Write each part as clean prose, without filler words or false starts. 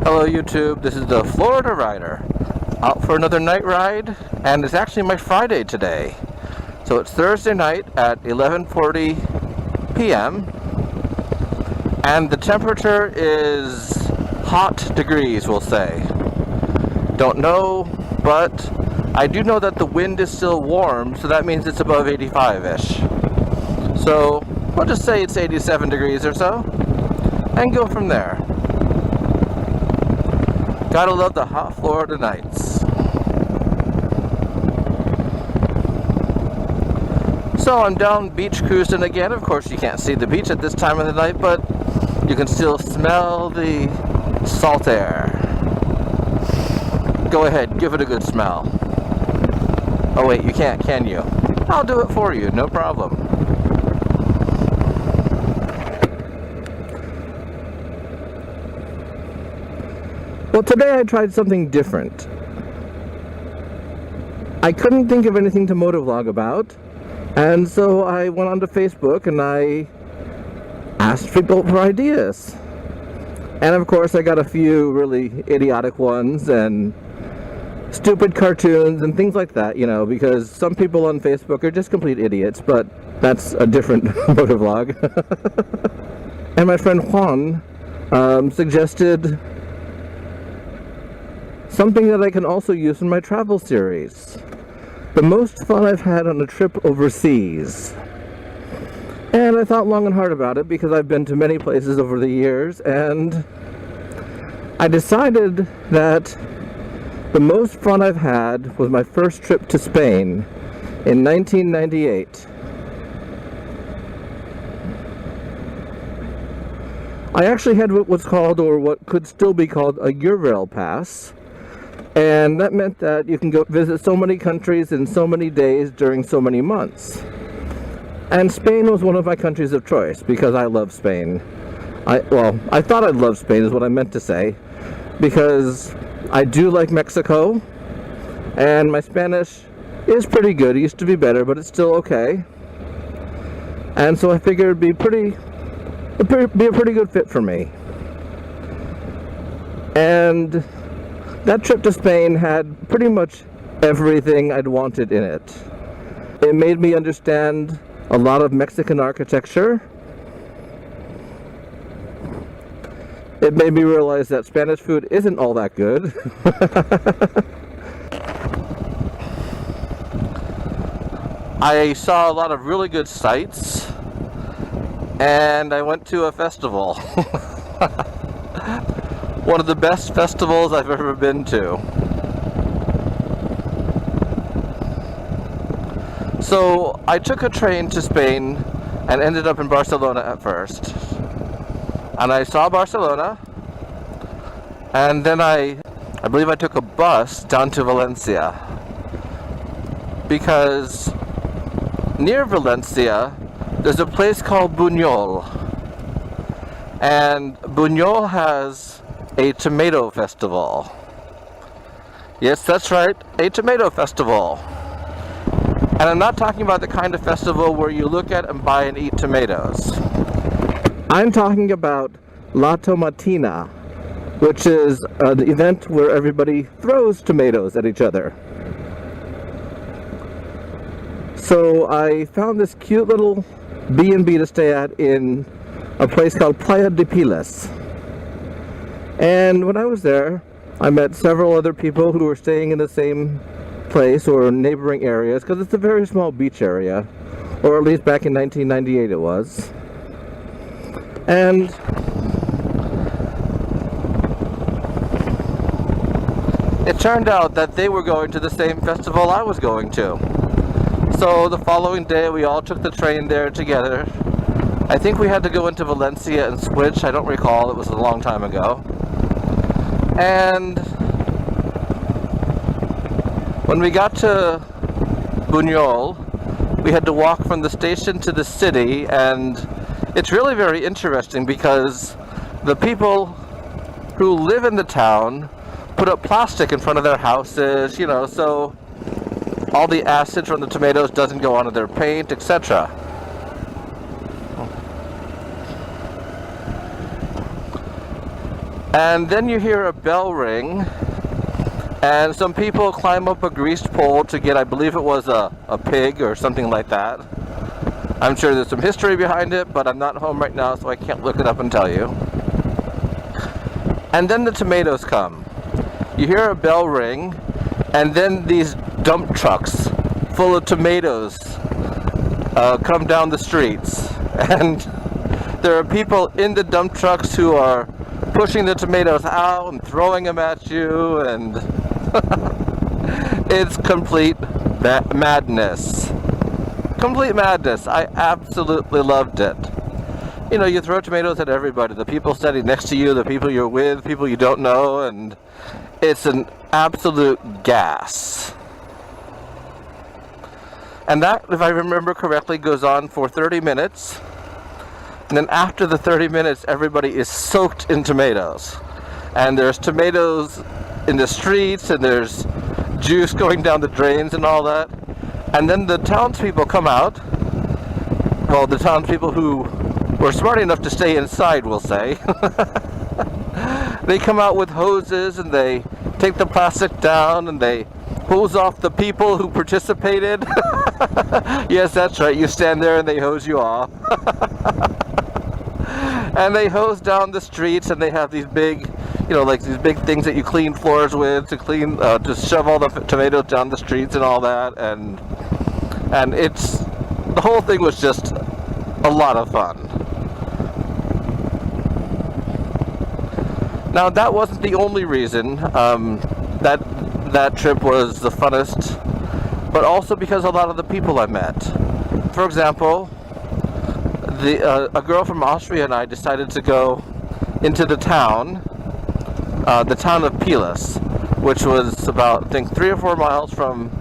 Hello YouTube, this is the Florida Rider, out for another night ride, and it's actually my Friday today. So it's Thursday night at 11:40 p.m. and the temperature is hot degrees, we'll say. Don't know, but I do know that the wind is still warm, so that means it's above 85-ish. So we'll just say it's 87 degrees or so, and go from there. Gotta love the hot Florida nights. So I'm down beach cruising again. Of course you can't see the beach at this time of the night, but you can still smell the salt air. Go ahead, give it a good smell. Oh wait, you can't, can you? I'll do it for you, no problem. Well, today I tried something different. I couldn't think of anything to motovlog about, and so I went onto Facebook and I asked people for ideas. And of course I got a few really idiotic ones and stupid cartoons and things like that, you know, because some people on Facebook are just complete idiots, but that's a different motovlog. And my friend Juan suggested something that I can also use in my travel series. The most fun I've had on a trip overseas. And I thought long and hard about it because I've been to many places over the years, and I decided that the most fun I've had was my first trip to Spain in 1998. I actually had what was called, or what could still be called, a Eurail pass. And that meant that you can go visit so many countries in so many days during so many months. And Spain was one of my countries of choice because I love Spain. I thought I'd love Spain is what I meant to say, because I do like Mexico, and my Spanish is pretty good. It used to be better, but it's still okay. And so I figured it'd be a pretty good fit for me. And that trip to Spain had pretty much everything I'd wanted in it. It made me understand a lot of Mexican architecture. It made me realize that Spanish food isn't all that good. I saw a lot of really good sights, and I went to a festival. One of the best festivals I've ever been to. So I took a train to Spain and ended up in Barcelona at first. And I saw Barcelona, and then I believe I took a bus down to Valencia, because near Valencia there's a place called Buñol, and Buñol has a tomato festival. Yes, that's right, a tomato festival. And I'm not talking about the kind of festival where you look at and buy and eat tomatoes. I'm talking about La Tomatina, which is an event where everybody throws tomatoes at each other. So I found this cute little B&B to stay at in a place called Playa de Pilas. And when I was there, I met several other people who were staying in the same place or neighboring areas, because it's a very small beach area, or at least back in 1998 it was. And it turned out that they were going to the same festival I was going to. So the following day we all took the train there together. I think we had to go into Valencia and switch, I don't recall, it was a long time ago. And when we got to Buñol, we had to walk from the station to the city, and it's really very interesting because the people who live in the town put up plastic in front of their houses, you know, so all the acid from the tomatoes doesn't go onto their paint, etc. And then you hear a bell ring, and some people climb up a greased pole to get, I believe it was a pig or something like that. I'm sure there's some history behind it, but I'm not home right now, so I can't look it up and tell you. And then the tomatoes come. You hear a bell ring, and then these dump trucks full of tomatoes come down the streets. And there are people in the dump trucks who are pushing the tomatoes out and throwing them at you, and it's complete madness. Complete madness. I absolutely loved it. You know, you throw tomatoes at everybody, the people standing next to you, the people you're with, people you don't know, and it's an absolute gas. And that, if I remember correctly, goes on for 30 minutes. And then after the 30 minutes, everybody is soaked in tomatoes. And there's tomatoes in the streets, and there's juice going down the drains and all that. And then the townspeople come out. Well, the townspeople who were smart enough to stay inside, we'll say. They come out with hoses, and they take the plastic down, and they hose off the people who participated. Yes, that's right, you stand there and they hose you off. And they hose down the streets, and they have these big, you know, like these big things that you clean floors with to clean, just shove all the tomatoes down the streets and all that, and it's, the whole thing was just a lot of fun. Now, that wasn't the only reason that trip was the funnest, but also because a lot of the people I met. For example, a girl from Austria and I decided to go into the town of Piles, which was about, I think, 3 or 4 miles from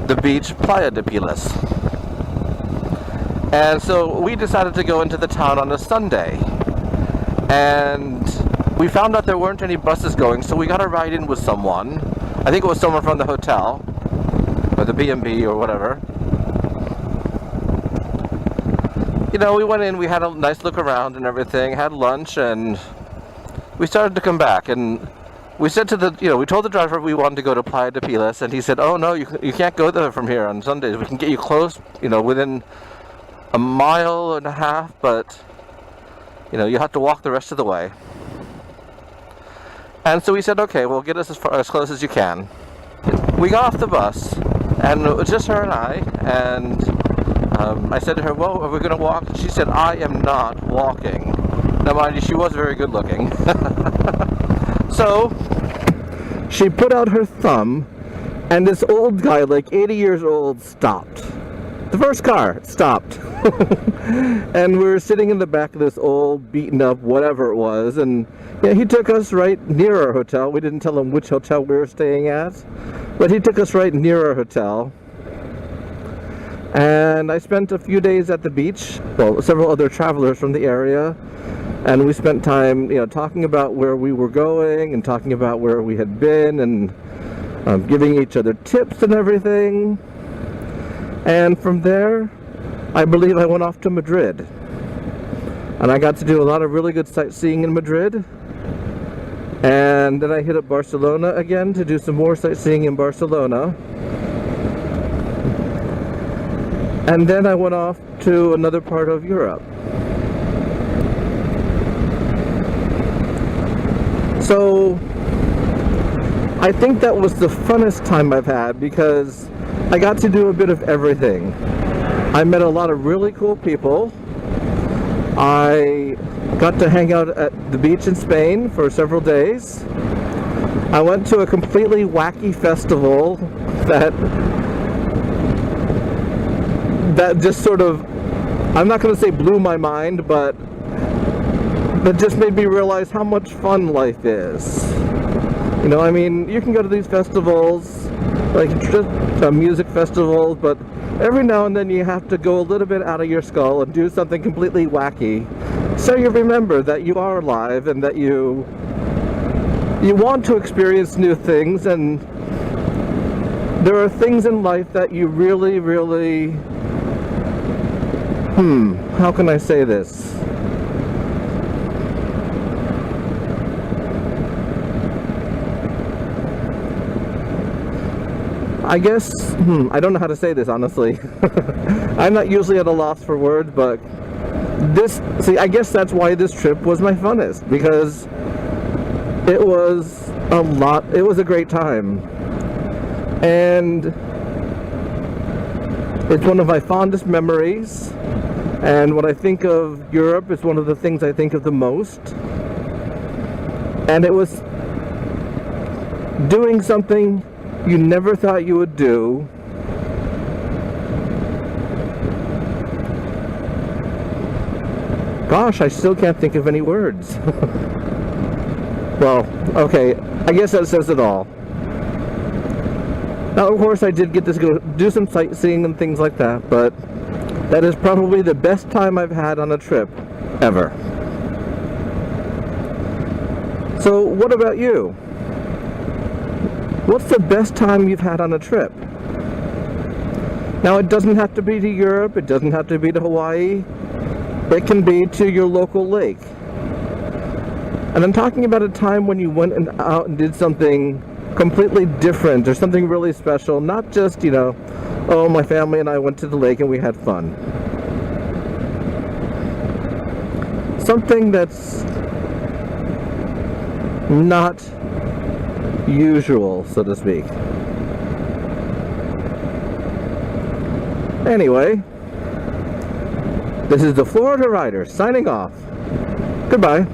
the beach Playa de Piles. And so we decided to go into the town on a Sunday, and we found out there weren't any buses going, so we got a ride in with someone. I think it was someone from the hotel, or the B&B or whatever. You know, we went in, we had a nice look around and everything, had lunch, and we started to come back. And we said to we told the driver we wanted to go to Playa de Piles, and he said, "Oh no, you can't go there from here on Sundays. We can get you close, within a mile and a half, but, you have to walk the rest of the way." And so we said, okay, well, get us as close as you can. We got off the bus, and it was just her and I, and I said to her, well, are we going to walk? She said, I am not walking. Now, mind you, she was very good looking. So, she put out her thumb, and this old guy, like 80 years old, stopped. The first car stopped. And we were sitting in the back of this old, beaten up, whatever it was, and he took us right near our hotel. We didn't tell him which hotel we were staying at, but he took us right near our hotel. And I spent a few days at the beach, well, several other travelers from the area, and we spent time, talking about where we were going, and talking about where we had been, and giving each other tips and everything. And from there, I believe I went off to Madrid. And I got to do a lot of really good sightseeing in Madrid. And then I hit up Barcelona again to do some more sightseeing in Barcelona. And then I went off to another part of Europe. So I think that was the funnest time I've had, because I got to do a bit of everything. I met a lot of really cool people. I got to hang out at the beach in Spain for several days. I went to a completely wacky festival that just sort of, I'm not going to say blew my mind, but that just made me realize how much fun life is. You can go to these festivals, like just music festivals, but every now and then you have to go a little bit out of your skull and do something completely wacky, so you remember that you are alive and that you want to experience new things. And there are things in life that you really, really, how can I say this? I guess, I don't know how to say this, honestly. I'm not usually at a loss for words, but I guess that's why this trip was my funnest, because it was a great time. And it's one of my fondest memories. And when I think of Europe, it's one of the things I think of the most. And it was doing something you never thought you would do. Gosh, I still can't think of any words. Well, okay, I guess that says it all. Now, of course, I did get to go do some sightseeing and things like that, but that is probably the best time I've had on a trip ever. So, what about you? What's the best time you've had on a trip? Now, it doesn't have to be to Europe, it doesn't have to be to Hawaii. It can be to your local lake. And I'm talking about a time when you went out and did something completely different or something really special, not just, oh, my family and I went to the lake and we had fun. Something that's not usual, so to speak. Anyway, this is the Florida Rider signing off. Goodbye.